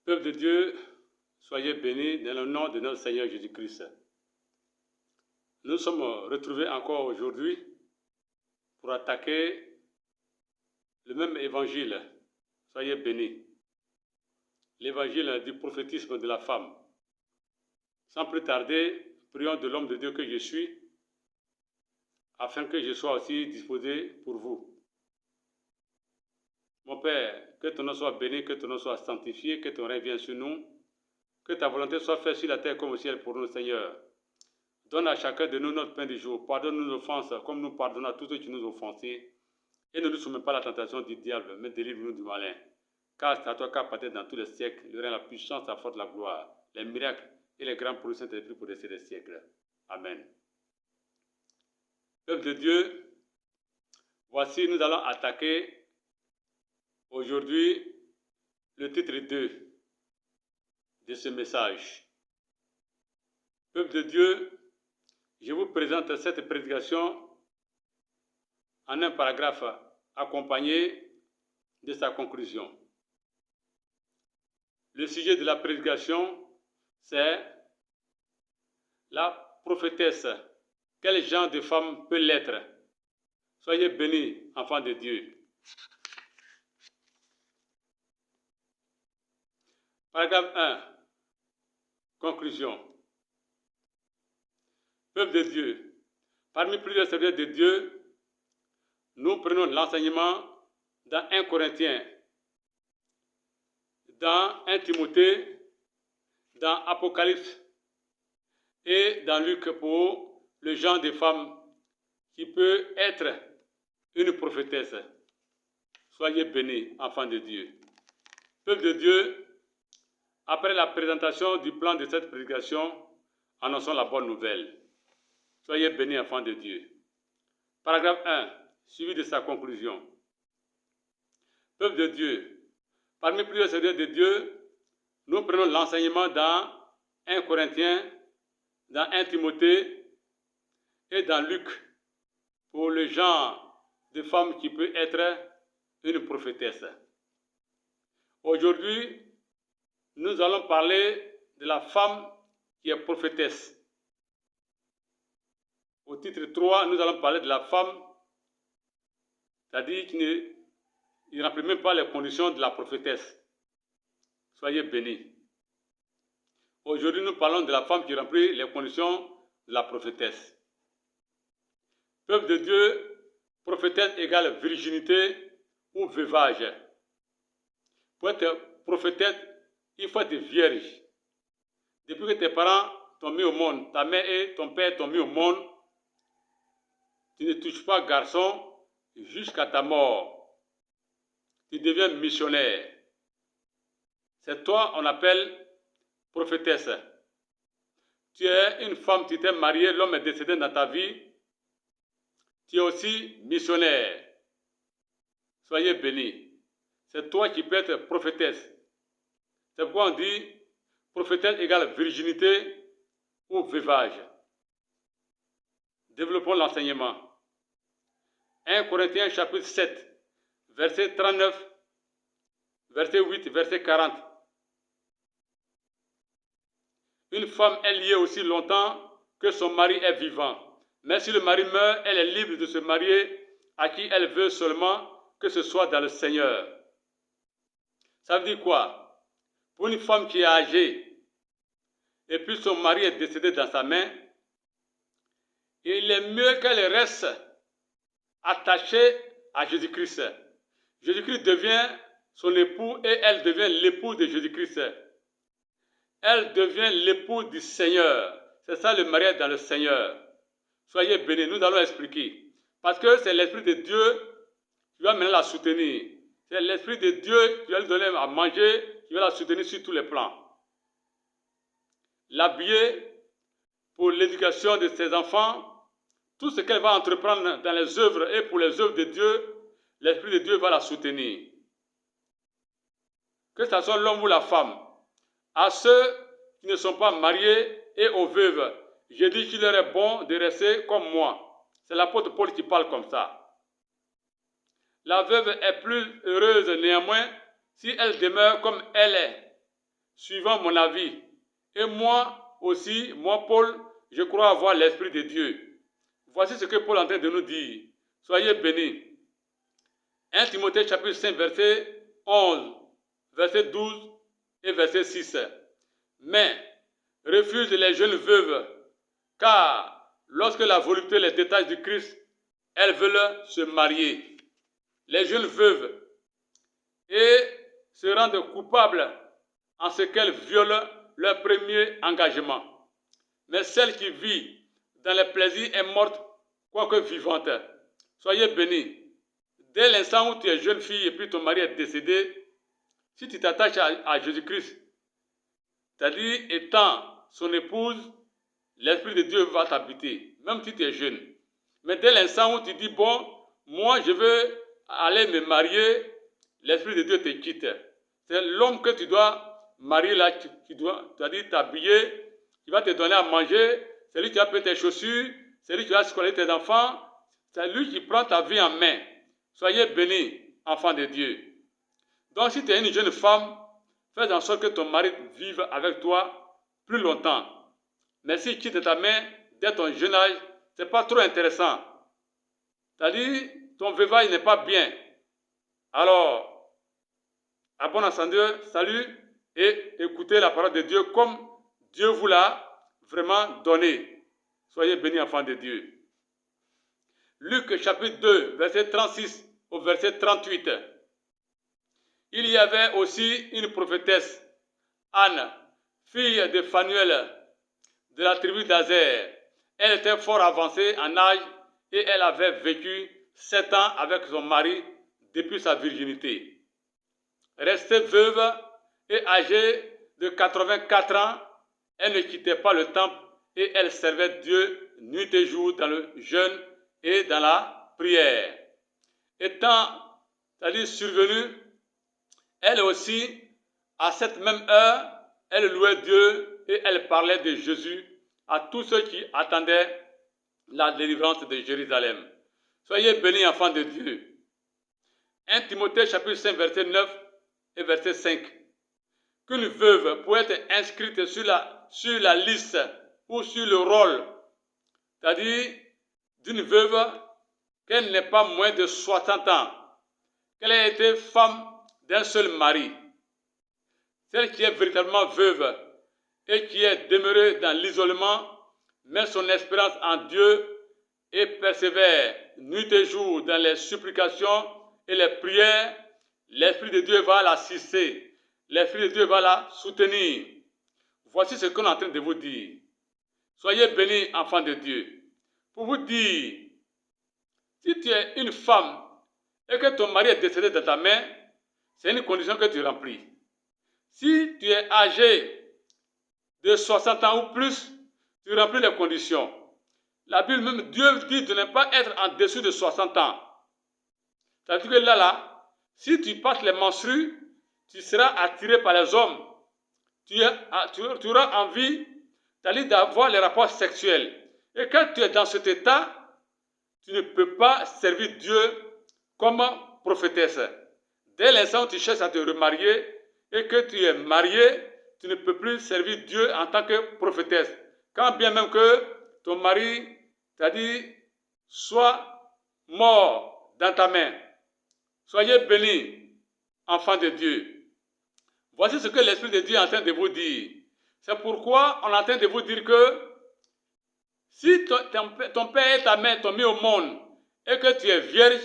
Peuple de Dieu, soyez bénis dans le nom de notre Seigneur Jésus-Christ. Nous sommes retrouvés encore aujourd'hui pour attaquer le même évangile. Soyez bénis. L'évangile du prophétisme de la femme. Sans plus tarder, prions de l'homme de Dieu que je suis, afin que je sois aussi disposé pour vous. Mon Père, que ton nom soit béni, que ton nom soit sanctifié, que ton règne vienne sur nous, que ta volonté soit faite sur la terre comme au ciel pour nous, Seigneur. Donne à chacun de nous notre pain du jour. Pardonne nos offenses comme nous pardonnons à tous ceux qui nous ont offensés. Et ne nous soumets pas à la tentation du diable, mais délivre-nous du malin. Car c'est à toi qu'appartient dans tous les siècles le règne, la puissance, la force, la gloire, les miracles et les grands produits Saint-Esprit pour rester des siècles. Amen. Peuple de Dieu, voici nous allons attaquer aujourd'hui le titre 2 de ce message. Peuple de Dieu, je vous présente cette prédication en un paragraphe accompagné de sa conclusion. Le sujet de la prédication, c'est la prophétesse. Quel genre de femme peut l'être? Soyez bénis, enfants de Dieu. Paragraphe 1. Conclusion. Peuple de Dieu, parmi plusieurs serviteurs de Dieu, nous prenons l'enseignement dans 1 Corinthiens, dans 1 Timothée, dans Apocalypse et dans Luc pour le genre de femme qui peut être une prophétesse. Soyez bénis, enfants de Dieu. Peuple de Dieu, après la présentation du plan de cette prédication, annonçons la bonne nouvelle. Soyez bénis, enfants de Dieu. Paragraphe 1, suivi de sa conclusion. Peuple de Dieu, parmi plusieurs serviteurs de Dieu, nous prenons l'enseignement dans 1 Corinthiens, dans 1 Timothée et dans Luc pour le genre de femme qui peut être une prophétesse. Aujourd'hui, nous allons parler de la femme qui est prophétesse. Au titre 3, nous allons parler de la femme, c'est-à-dire qui ne remplit même pas les conditions de la prophétesse. Soyez bénis. Aujourd'hui, nous parlons de la femme qui remplit les conditions de la prophétesse. Peuple de Dieu, prophétesse égale virginité ou veuvage. Pour être prophétesse, il faut être vierge. Depuis que tes parents t'ont mis au monde, ta mère et ton père t'ont mis au monde, tu ne touches pas garçon jusqu'à ta mort. Tu deviens missionnaire. C'est toi, on appelle prophétesse. Tu es une femme, tu t'es mariée, l'homme est décédé dans ta vie. Tu es aussi missionnaire. Soyez bénis. C'est toi qui peux être prophétesse. C'est pourquoi on dit prophétesse égale virginité ou veuvage. Développons l'enseignement. 1 Corinthiens chapitre 7, verset 39, verset 8, verset 40. Une femme est liée aussi longtemps que son mari est vivant. Mais si le mari meurt, elle est libre de se marier à qui elle veut seulement, que ce soit dans le Seigneur. Ça veut dire quoi? Pour une femme qui est âgée et puis son mari est décédé dans sa main, il est mieux qu'elle reste attachée à Jésus-Christ. Jésus-Christ devient son époux et elle devient l'époux de Jésus-Christ. Elle devient l'époux du Seigneur. C'est ça le mariage dans le Seigneur. Soyez bénis, nous allons expliquer. Parce que c'est l'Esprit de Dieu qui va maintenant la soutenir. C'est l'Esprit de Dieu qui va lui donner à manger, qui va la soutenir sur tous les plans. L'habiller pour l'éducation de ses enfants, tout ce qu'elle va entreprendre dans les œuvres et pour les œuvres de Dieu, l'Esprit de Dieu va la soutenir. Que ce soit l'homme ou la femme. À ceux qui ne sont pas mariés et aux veuves, je dis qu'il leur est bon de rester comme moi. C'est l'apôtre Paul qui parle comme ça. La veuve est plus heureuse néanmoins si elle demeure comme elle est. suivant mon avis. Et moi aussi, moi Paul, je crois avoir l'Esprit de Dieu. Voici ce que Paul est en train de nous dire. Soyez bénis. 1 Timothée chapitre 5, verset 11, verset 12 et verset 6. Mais refuse les jeunes veuves, car lorsque la volupté les détache du Christ, elles veulent se marier. Les jeunes veuves et se rendent coupables en ce qu'elles violent leur premier engagement. Mais celle qui vit dans les plaisirs est morte, quoique vivante. Soyez bénis. Dès l'instant où tu es jeune fille et puis ton mari est décédé, si tu t'attaches à Jésus-Christ, c'est-à-dire étant son épouse, l'Esprit de Dieu va t'habiter, même si tu es jeune. Mais dès l'instant où tu dis, bon, moi je veux aller me marier, l'Esprit de Dieu te quitte. C'est l'homme que tu dois marier là, tu dois, c'est-à-dire t'habiller, qui va te donner à manger, c'est lui qui va payer tes chaussures, c'est lui qui va scolariser tes enfants, c'est lui qui prend ta vie en main. Soyez bénis, enfants de Dieu. Donc si tu es une jeune femme, fais en sorte que ton mari vive avec toi plus longtemps. Mais s'il quitte ta main dès ton jeune âge, ce n'est pas trop intéressant. C'est-à-dire, ton veuvage n'est pas bien. Alors, à bon entendeur, salut et écoutez la parole de Dieu comme Dieu vous l'a vraiment donné. Soyez bénis, enfants de Dieu. Luc chapitre 2, verset 36 au verset 38. Il y avait aussi une prophétesse, Anne, fille de Phanuel, de la tribu d'Azer. Elle était fort avancée en âge et elle avait vécu 7 ans avec son mari depuis sa virginité. Restée veuve et âgée de 84 ans, elle ne quittait pas le temple et elle servait Dieu nuit et jour dans le jeûne et dans la prière. Étant, c'est-à-dire survenue, elle aussi, à cette même heure, elle louait Dieu et elle parlait de Jésus à tous ceux qui attendaient la délivrance de Jérusalem. Soyez bénis, enfants de Dieu. 1 Timothée chapitre 5, verset 9 et verset 5. Qu'une veuve peut être inscrite sur la liste ou sur le rôle, c'est-à-dire d'une veuve qu'elle n'ait pas moins de 60 ans, qu'elle ait été femme d'un seul mari. Celle qui est véritablement veuve et qui est demeurée dans l'isolement, met son espérance en Dieu et persévère nuit et jour dans les supplications et les prières, l'Esprit de Dieu va l'assister, l'Esprit de Dieu va la soutenir. Voici ce qu'on est en train de vous dire. Soyez bénis, enfants de Dieu. Pour vous dire, si tu es une femme et que ton mari est décédé de ta main, c'est une condition que tu remplis. Si tu es âgé de 60 ans ou plus, tu remplis les conditions. La Bible même, Dieu dit de ne pas être en dessous de 60 ans. C'est-à-dire que là, si tu passes les menstrues, tu seras attiré par les hommes. Tu auras envie d'avoir les rapports sexuels. Et quand tu es dans cet état, tu ne peux pas servir Dieu comme prophétesse. Dès l'instant où tu cherches à te remarier et que tu es marié, tu ne peux plus servir Dieu en tant que prophétesse. Quand bien même que ton mari, c'est-à-dire, soit mort dans ta main. Soyez bénis, enfants de Dieu. Voici ce que l'Esprit de Dieu est en train de vous dire. C'est pourquoi on est en train de vous dire que si ton père et ta mère t'ont mis au monde et que tu es vierge,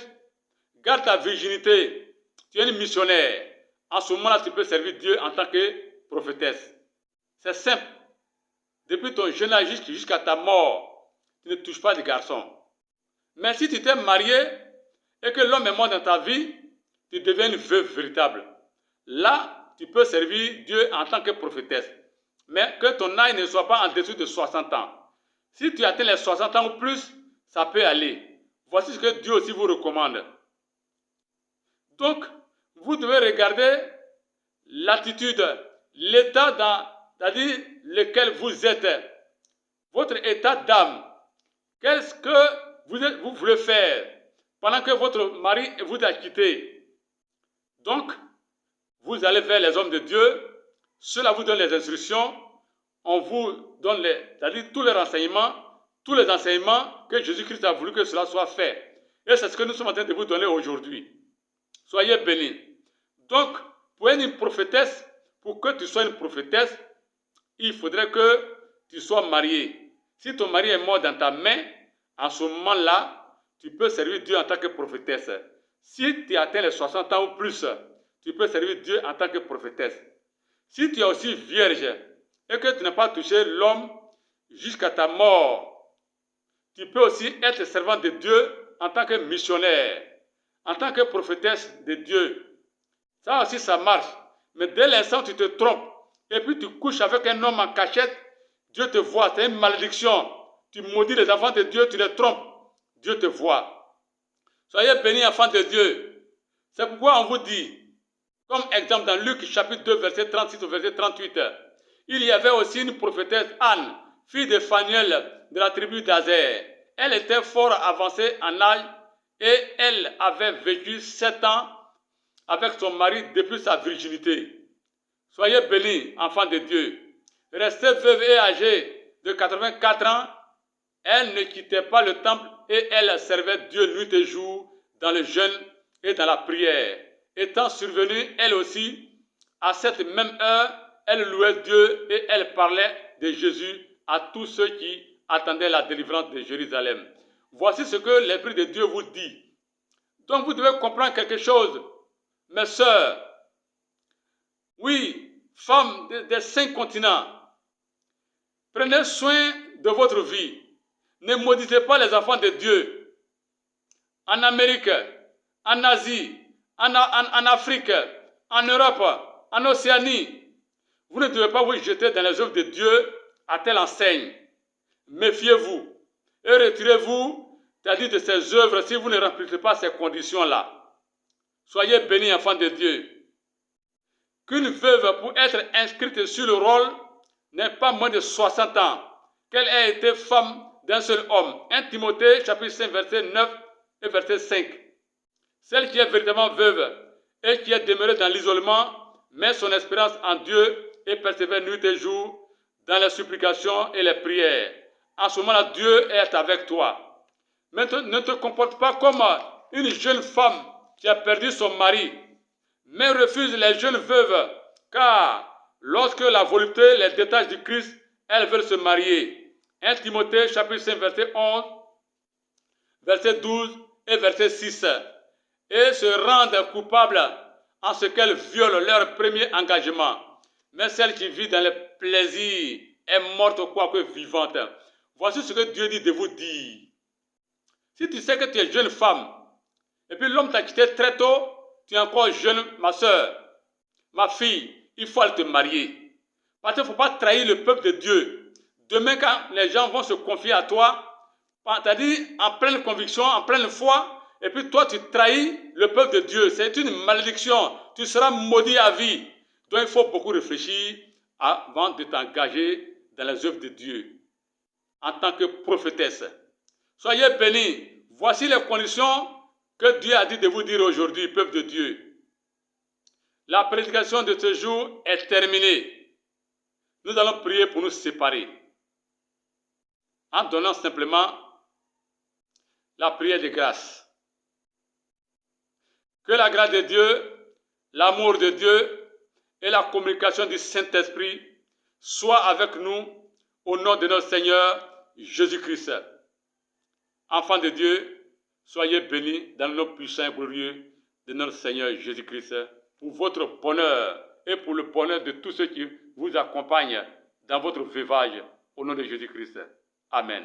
garde ta virginité. Tu es une missionnaire. En ce moment-là, tu peux servir Dieu en tant que prophétesse. C'est simple. Depuis ton jeune âge jusqu'à ta mort, tu ne touches pas de garçon. Mais si tu t'es marié et que l'homme est mort dans ta vie, tu deviens une veuve véritable. Là, tu peux servir Dieu en tant que prophétesse. Mais que ton âge ne soit pas en dessous de 60 ans. Si tu atteins les 60 ans ou plus, ça peut aller. Voici ce que Dieu aussi vous recommande. Donc, vous devez regarder l'attitude, l'état c'est-à-dire lequel vous êtes, votre état d'âme. Qu'est-ce que vous voulez faire pendant que votre mari vous a quitté? Donc, vous allez vers les hommes de Dieu cela vous donne les instructions, on vous donne c'est-à-dire tous les renseignements, tous les enseignements que Jésus-Christ a voulu que cela soit fait. Et c'est ce que nous sommes en train de vous donner aujourd'hui. Soyez bénis. Donc, pour une prophétesse, pour que tu sois une prophétesse, il faudrait que tu sois marié. Si ton mari est mort dans ta main, en ce moment-là, tu peux servir Dieu en tant que prophétesse. Si tu atteins les 60 ans ou plus, tu peux servir Dieu en tant que prophétesse. Si tu es aussi vierge et que tu n'as pas touché l'homme jusqu'à ta mort, tu peux aussi être servant de Dieu en tant que missionnaire, en tant que prophétesse de Dieu. Ça aussi, ça marche. Mais dès l'instant où tu te trompes et puis tu couches avec un homme en cachette, Dieu te voit. C'est une malédiction. Tu maudis les enfants de Dieu, tu les trompes. Dieu te voit. Soyez bénis, enfants de Dieu. C'est pourquoi on vous dit, comme exemple dans Luc chapitre 2, verset 36 au verset 38, il y avait aussi une prophétesse Anne, fille de Phanuel de la tribu d'Azer. Elle était fort avancée en âge et elle avait vécu 7 ans avec son mari depuis sa virginité. Soyez bénis, enfants de Dieu. Restée veuve et âgée de 84 ans, elle ne quittait pas le temple et elle servait Dieu nuit et jour dans le jeûne et dans la prière. Étant survenue, elle aussi, à cette même heure, elle louait Dieu et elle parlait de Jésus à tous ceux qui attendaient la délivrance de Jérusalem. Voici ce que l'Esprit de Dieu vous dit. Donc vous devez comprendre quelque chose, mes sœurs. Oui, femmes des 5 continents, prenez soin de votre vie. Ne maudissez pas les enfants de Dieu. En Amérique, en Asie, en Afrique, en Europe, en Océanie, vous ne devez pas vous jeter dans les œuvres de Dieu à telle enseigne. Méfiez-vous et retirez-vous, c'est-à-dire de ces œuvres, si vous ne remplissez pas ces conditions-là. Soyez bénis, enfants de Dieu. Qu'une veuve, pour être inscrite sur le rôle, n'ait pas moins de 60 ans, qu'elle ait été femme d'un seul homme. 1 Timothée, chapitre 5, verset 9 et verset 5. Celle qui est véritablement veuve et qui est demeurée dans l'isolement, met son espérance en Dieu et persévère nuit et jour dans les supplications et les prières. En ce moment-là, Dieu est avec toi. Mais ne te comporte pas comme une jeune femme qui a perdu son mari, mais refuse les jeunes veuves, car lorsque la volupté les détache du Christ, elles veulent se marier. 1 Timothée, chapitre 5, verset 11, verset 12 et verset 6. Et se rendent coupables en ce qu'elles violent leur premier engagement. Mais celle qui vit dans le plaisir est morte quoique vivante. Voici ce que Dieu dit de vous dire. Si tu sais que tu es jeune femme, et puis l'homme t'a quitté très tôt, tu es encore jeune, ma soeur, ma fille, il faut aller te marier. Parce qu'il ne faut pas trahir le peuple de Dieu. Demain, quand les gens vont se confier à toi, c'est-à-dire en pleine conviction, en pleine foi, et puis toi tu trahis le peuple de Dieu. C'est une malédiction. Tu seras maudit à vie. Donc il faut beaucoup réfléchir avant de t'engager dans les œuvres de Dieu en tant que prophétesse. Soyez bénis. Voici les conditions que Dieu a dit de vous dire aujourd'hui, peuple de Dieu. La prédication de ce jour est terminée. Nous allons prier pour nous séparer. En donnant simplement la prière de grâce. Que la grâce de Dieu, l'amour de Dieu et la communication du Saint-Esprit soient avec nous au nom de notre Seigneur Jésus-Christ. Enfants de Dieu, soyez bénis dans le nom puissant et glorieux de notre Seigneur Jésus-Christ pour votre bonheur et pour le bonheur de tous ceux qui vous accompagnent dans votre veuvage au nom de Jésus-Christ. Amen.